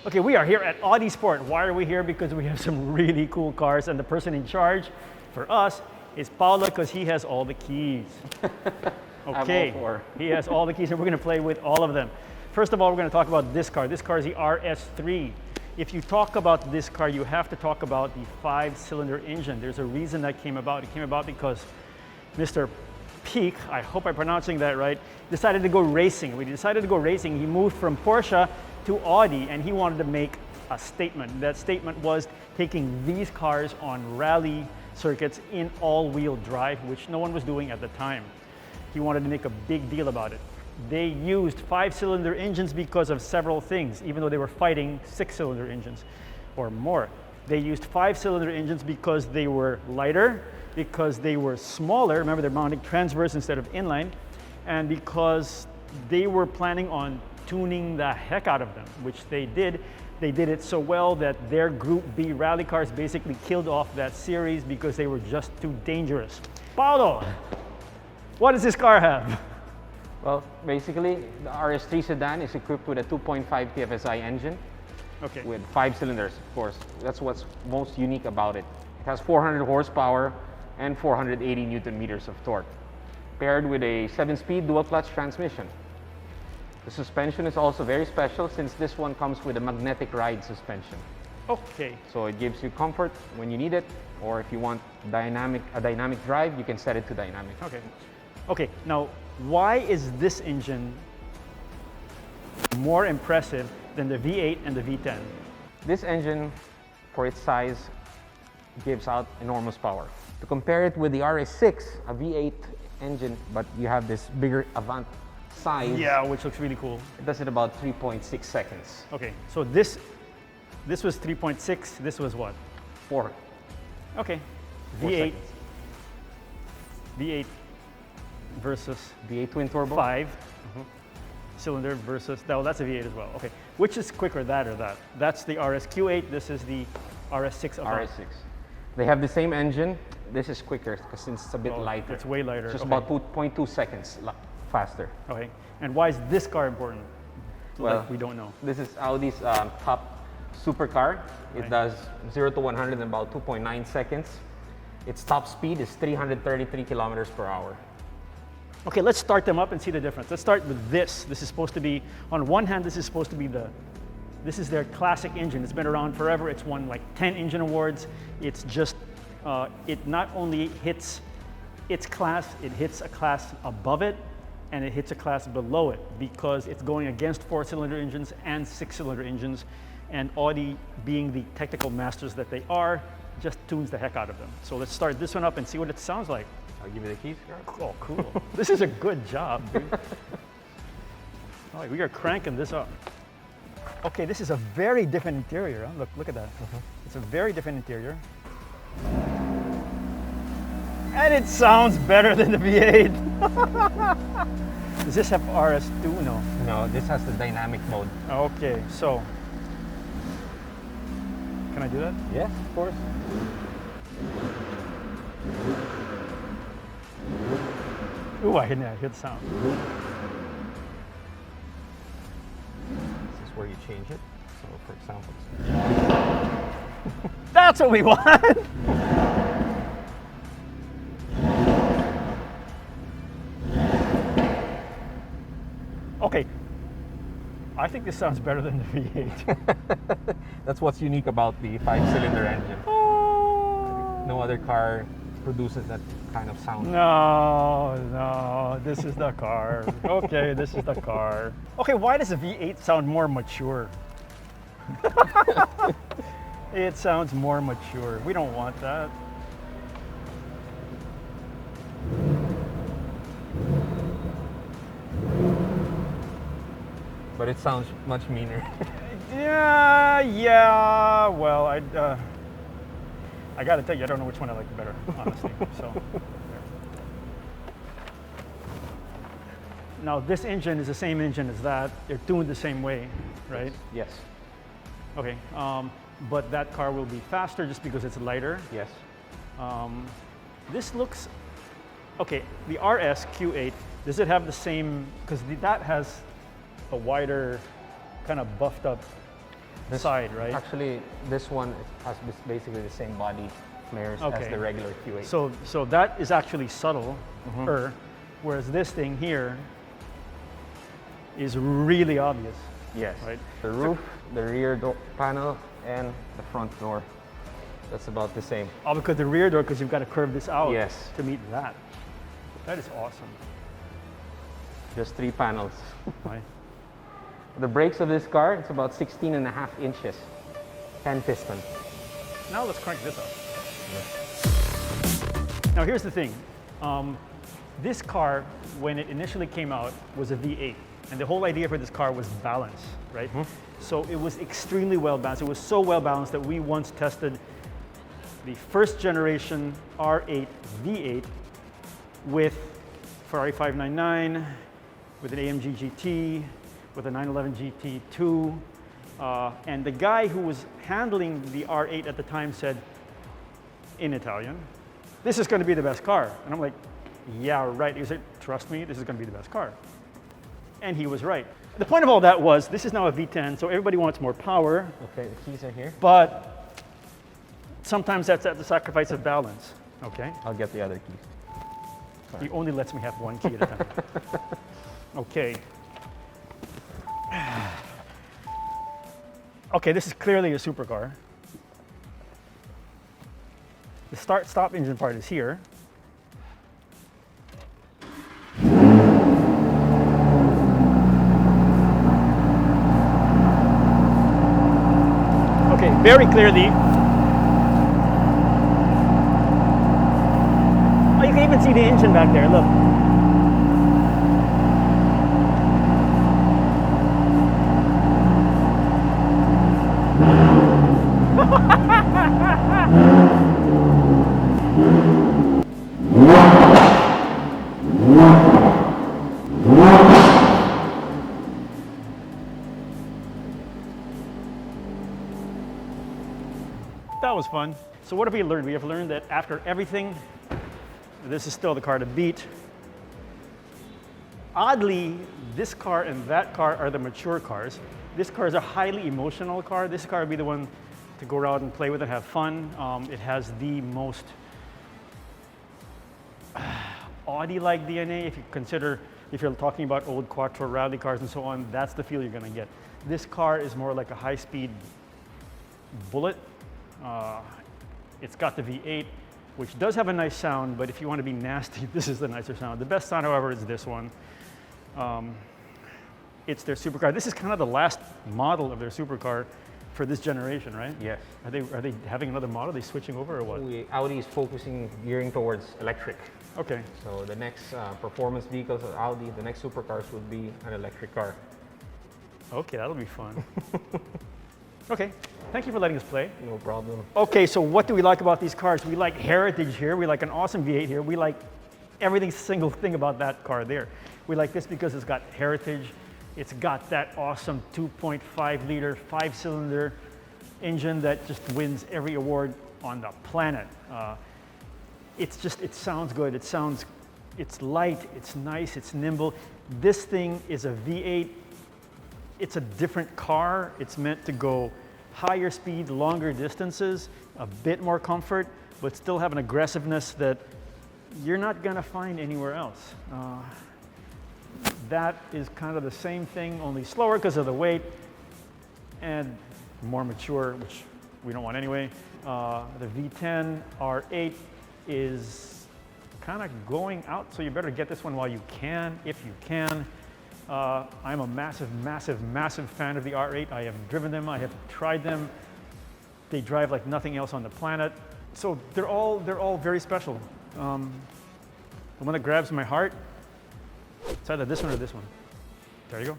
Okay, we are here at Audi Sport. Why are we here? Because we have some really cool cars, and the person in charge for us is Paolo, because he has all the keys. Okay, I'm all for. He has all the keys, and we're going to play with all of them. First of all, we're going to talk about this car. This car is the RS3. If you talk about this car, you have to talk about the 5-cylinder engine. There's a reason that came about. It came about because Mr. Peak, I hope I'm pronouncing that right, decided to go racing. When he decided to go racing, he moved from Porsche to Audi, and he wanted to make a statement. That statement was taking these cars on rally circuits in all-wheel drive, which no one was doing at the time. He wanted to make a big deal about it. They used 5-cylinder engines because of several things, even though they were fighting 6-cylinder engines or more. They used 5-cylinder engines because they were lighter, because they were smaller. Remember, they're mounting transverse instead of inline, and because they were planning on tuning the heck out of them, which they did. They did it so well that their Group B rally cars basically killed off that series because they were just too dangerous. Paolo, what does this car have? Well, basically, the RS3 sedan is equipped with a 2.5 TFSI engine with 5 cylinders, of course. That's what's most unique about it. It has 400 horsepower and 480 Newton meters of torque, paired with a 7-speed dual-clutch transmission. The suspension is also very special since this one comes with a magnetic ride suspension. Okay. So it gives you comfort when you need it, or if you want a dynamic drive, you can set it to dynamic. Okay. Okay, now why is this engine more impressive than the V8 and the V10? This engine, for its size, gives out enormous power. To compare it with the RS6, a V8 engine, but you have this bigger Avant size. Yeah, which looks really cool. It does it about 3.6 seconds. Okay, so this was 3.6, this was what? 4. Okay, 4 V8, seconds. V8 versus V8 twin turbo. 5-cylinder versus, no, that's a V8 as well. Okay, which is quicker, that or that? That's the RSQ8, this is the RS6 Avant. RS6. They have the same engine. This is quicker because since it's a bit lighter. It's way lighter. It's just okay. about 2.2 seconds faster. Okay, and why is this car important? Well, like we don't know. This is Audi's top supercar. It Right. does 0 to 100 in about 2.9 seconds. Its top speed is 333 kilometers per hour. Okay, let's start them up and see the difference. Let's start with this. This is supposed to be, on one hand, this is supposed to be this is their classic engine. It's been around forever. It's won like 10 engine awards. It's just, it not only hits its class, it hits a class above it, and it hits a class below it because it's going against 4-cylinder engines and 6-cylinder engines, and Audi, being the technical masters that they are, just tunes the heck out of them. So let's start this one up and see what it sounds like. I'll give you the keys, girl. Oh, cool. This is a good job, dude. All right, we are cranking this up. Okay, this is a very different interior. Huh? Look at that. It's a very different interior. And it sounds better than the V8. Does this have RS2? No. No, this has the dynamic mode. Okay, so. Can I do that? Yes, of course. Ooh, I hear the sound. This is where you change it. So, for example, That's what we want! Okay, I think this sounds better than the V8. that's what's unique about the 5-cylinder engine. No other car produces that kind of sound. No, this is the car. Okay, this is the car. Okay, why does the V8 sound more mature? It sounds more mature. We don't want that. But it sounds much meaner. Yeah. Well, I gotta tell you, I don't know which one I like better, honestly. So. Now, this engine is the same engine as that. They're tuned the same way, right? Yes. Okay. But that car will be faster just because it's lighter. Yes. This looks okay. The RS-Q8, does it have the same? Because that has a wider, kind of buffed up side, right? Actually, this one has basically the same body flares as the regular Q8. So that is actually subtle, whereas this thing here is really obvious. Yes. Right? The roof, the rear door panel, and the front door. That's about the same. Oh, because the rear door, because you've got to curve this out Yes. to meet that. That is awesome. Just 3 panels. Right? The brakes of this car, it's about 16.5 inches. 10 piston. Now let's crank this up. Now here's the thing. This car, when it initially came out, was a V8. And the whole idea for this car was balance, right? So it was extremely well balanced. It was so well balanced that we once tested the first generation R8 V8 with Ferrari 599, with an AMG GT, with a 911 GT2. And the guy who was handling the R8 at the time said, in Italian, "This is going to be the best car." And I'm like, "Yeah, right." He said, "Trust me, this is going to be the best car." And he was right. The point of all that was, this is now a V10, so everybody wants more power. Okay, the keys are here. But sometimes that's at the sacrifice of balance, okay? I'll get the other keys. He only lets me have one key at a time. Okay. Okay, this is clearly a supercar. The start-stop engine part is here. Okay, very clearly. Oh, you can even see the engine back there, look. That was fun. So what have we learned? We have learned that after everything, this is still the car to beat. Oddly, this car and that car are the mature cars. This car is a highly emotional car. This car would be the one to go around and play with and have fun. It has the most Audi-like DNA. If you consider, if you're talking about old Quattro rally cars and so on, that's the feel you're gonna get. This car is more like a high-speed bullet. It's got the V8, which does have a nice sound, but if you want to be nasty, this is the nicer sound. The best sound, however, is this one. It's their supercar. This is kind of the last model of their supercar for this generation, right? Yes. Are they having another model? Are they switching over or what? Audi is focusing, gearing towards electric. Okay. So the next performance vehicles of Audi, the next supercars would be an electric car. Okay, that'll be fun. Okay, thank you for letting us play. No problem. Okay, so what do we like about these cars? We like heritage here. We like an awesome V8 here. We like every single thing about that car there. We like this because it's got heritage. It's got that awesome 2.5 liter, 5-cylinder engine that just wins every award on the planet. It sounds good. It's light, it's nice, it's nimble. This thing is a V8. It's a different car. It's meant to go higher speed, longer distances, a bit more comfort, but still have an aggressiveness that you're not gonna find anywhere else. That is kind of the same thing, only slower because of the weight and more mature, which we don't want anyway. The V10 R8 is kind of going out, so you better get this one while you can, if you can. I'm a massive, massive, massive fan of the R8. I have driven them, I have tried them. They drive like nothing else on the planet. So they're all very special. The one that grabs my heart, it's either this one or this one. There you go.